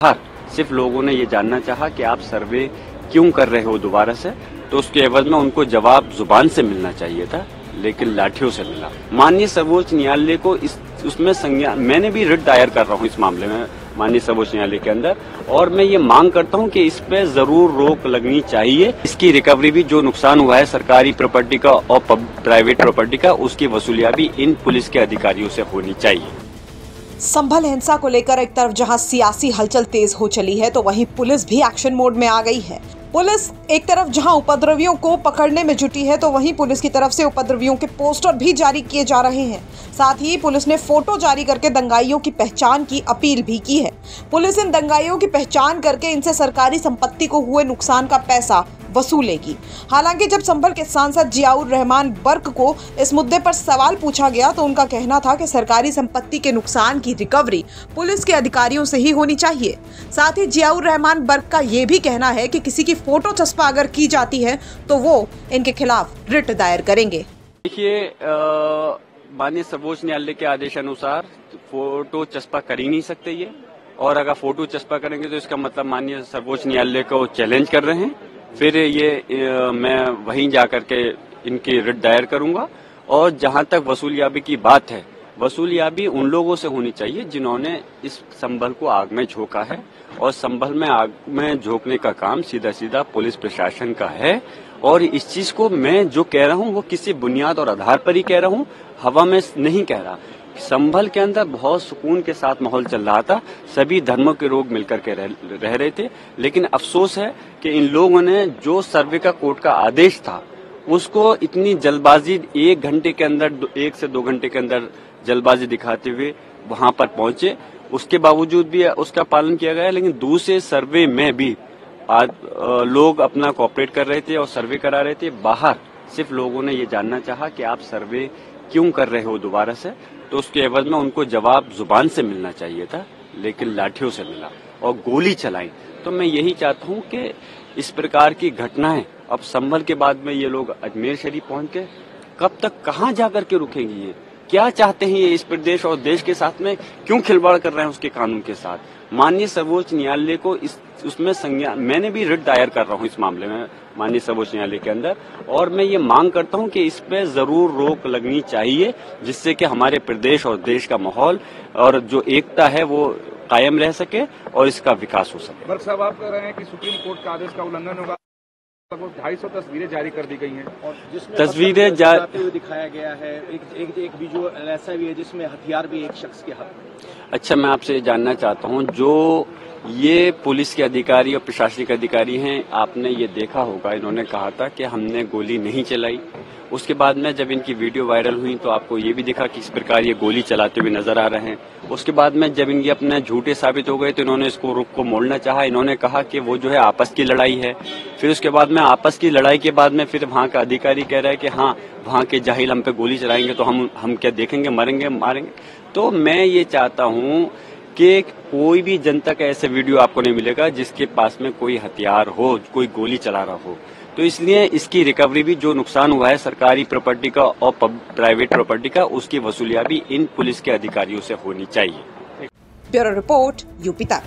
हाँ, सिर्फ लोगों ने ये जानना चाहा कि आप सर्वे क्यों कर रहे हो दोबारा से, तो उसके एवज में उनको जवाब जुबान से मिलना चाहिए था, लेकिन लाठियों से मिला। माननीय सर्वोच्च न्यायालय को उसमें संज्ञान, मैंने भी रिट दायर कर रहा हूँ इस मामले में माननीय सर्वोच्च न्यायालय के अंदर, और मैं ये मांग करता हूँ कि इस पे जरूर रोक लगनी चाहिए। इसकी रिकवरी भी, जो नुकसान हुआ है सरकारी प्रॉपर्टी का और प्राइवेट प्रॉपर्टी का, उसकी वसूलियाबी इन पुलिस के अधिकारियों से होनी चाहिए। संभल हिंसा को लेकर एक तरफ जहां सियासी हलचल तेज हो चली है, तो वहीं पुलिस भी एक्शन मोड में आ गई है। पुलिस एक तरफ जहां उपद्रवियों को पकड़ने में जुटी है, तो वहीं पुलिस की तरफ से उपद्रवियों के पोस्टर भी जारी किए जा रहे हैं। साथ ही पुलिस ने फोटो जारी करके दंगाइयों की पहचान की अपील भी की है। पुलिस इन दंगाइयों की पहचान करके इनसे सरकारी संपत्ति को हुए नुकसान का पैसा वसूलेगी। हालांकि जब संभल के सांसद जियाउर रहमान बर्क को इस मुद्दे पर सवाल पूछा गया, तो उनका कहना था कि सरकारी संपत्ति के नुकसान की रिकवरी पुलिस के अधिकारियों से ही होनी चाहिए। साथ ही जियाउर रहमान बर्क का ये भी कहना है कि किसी की फोटो चस्पा अगर की जाती है तो वो इनके खिलाफ रिट दायर करेंगे। देखिए, माननीय सर्वोच्च न्यायालय के आदेशानुसार फोटो चस्पा कर ही नहीं सकते ये, और अगर फोटो चस्पा करेंगे तो इसका मतलब माननीय सर्वोच्च न्यायालय को चैलेंज कर रहे हैं। फिर ये मैं वहीं जाकर के इनकी रिट दायर करूंगा। और जहां तक वसूलियाबी की बात है, वसूलियाबी उन लोगों से होनी चाहिए जिन्होंने इस संभल को आग में झोंका है, और संभल में आग में झोंकने का काम सीधा सीधा पुलिस प्रशासन का है। और इस चीज को मैं जो कह रहा हूं वो किसी बुनियाद और आधार पर ही कह रहा हूं, हवा में नहीं कह रहा। संभल के अंदर बहुत सुकून के साथ माहौल चल रहा था, सभी धर्मों के लोग मिलकर के रह रहे थे, लेकिन अफसोस है कि इन लोगों ने जो सर्वे का कोर्ट का आदेश था उसको इतनी जल्दबाजी, 1 घंटे के अंदर, 1 से 2 घंटे के अंदर जल्दबाजी दिखाते हुए वहां पर पहुंचे। उसके बावजूद भी उसका पालन किया गया, लेकिन दूसरे सर्वे में भी आज लोग अपना कोऑपरेट कर रहे थे और सर्वे करा रहे थे। बाहर सिर्फ लोगों ने ये जानना चाहा कि आप सर्वे क्यों कर रहे हो दोबारा से, तो उसके एवज में उनको जवाब जुबान से मिलना चाहिए था, लेकिन लाठियों से मिला और गोली चलाई। तो मैं यही चाहता हूं कि इस प्रकार की घटनाएं, अब संभल के बाद में ये लोग अजमेर शरीफ पहुंच के कब तक कहां जाकर के रुकेंगी, ये क्या चाहते हैं, ये इस प्रदेश और देश के साथ में क्यों खिलवाड़ कर रहे हैं उसके कानून के साथ। माननीय सर्वोच्च न्यायालय को उसमें संज्ञान, मैंने भी रिट दायर कर रहा हूं इस मामले में माननीय सर्वोच्च न्यायालय के अंदर, और मैं ये मांग करता हूं कि इस पे जरूर रोक लगनी चाहिए, जिससे कि हमारे प्रदेश और देश का माहौल और जो एकता है वो कायम रह सके और इसका विकास हो सके। बर्क साहब, आप कह रहे हैं कि सुप्रीम कोर्ट का आदेश का उल्लंघन होगा। 250 तस्वीरें जारी कर दी गई हैं और जिसमें तस्वीरें हुए दिखाया गया है। एक विजुअल ऐसा भी है जिसमें हथियार भी एक शख्स के हाथ में। अच्छा, मैं आपसे जानना चाहता हूं, जो ये पुलिस के अधिकारी और प्रशासनिक अधिकारी हैं, आपने ये देखा होगा, इन्होंने कहा था कि हमने गोली नहीं चलाई। उसके बाद में जब इनकी वीडियो वायरल हुई तो आपको ये भी दिखा कि इस प्रकार ये गोली चलाते हुए नजर आ रहे हैं। उसके बाद में जब इनके अपने झूठे साबित हो गए तो इन्होंने इसको रुख को मोड़ना चाहा। इन्होंने कहा कि वो जो है आपस की लड़ाई है। फिर उसके बाद में आपस की लड़ाई के बाद में फिर वहां का अधिकारी कह रहा है कि हाँ, वहां के जाहिल हम पे गोली चलाएंगे तो हम क्या देखेंगे, मरेंगे मारेंगे। तो मैं ये चाहता हूँ कि कोई भी जनता का ऐसा वीडियो आपको नहीं मिलेगा जिसके पास में कोई हथियार हो, कोई गोली चला रहा हो। तो इसलिए इसकी रिकवरी भी, जो नुकसान हुआ है सरकारी प्रॉपर्टी का और प्राइवेट प्रॉपर्टी का, उसकी वसूलियाबी इन पुलिस के अधिकारियों से होनी चाहिए। ब्यूरो रिपोर्ट, यूपी तक।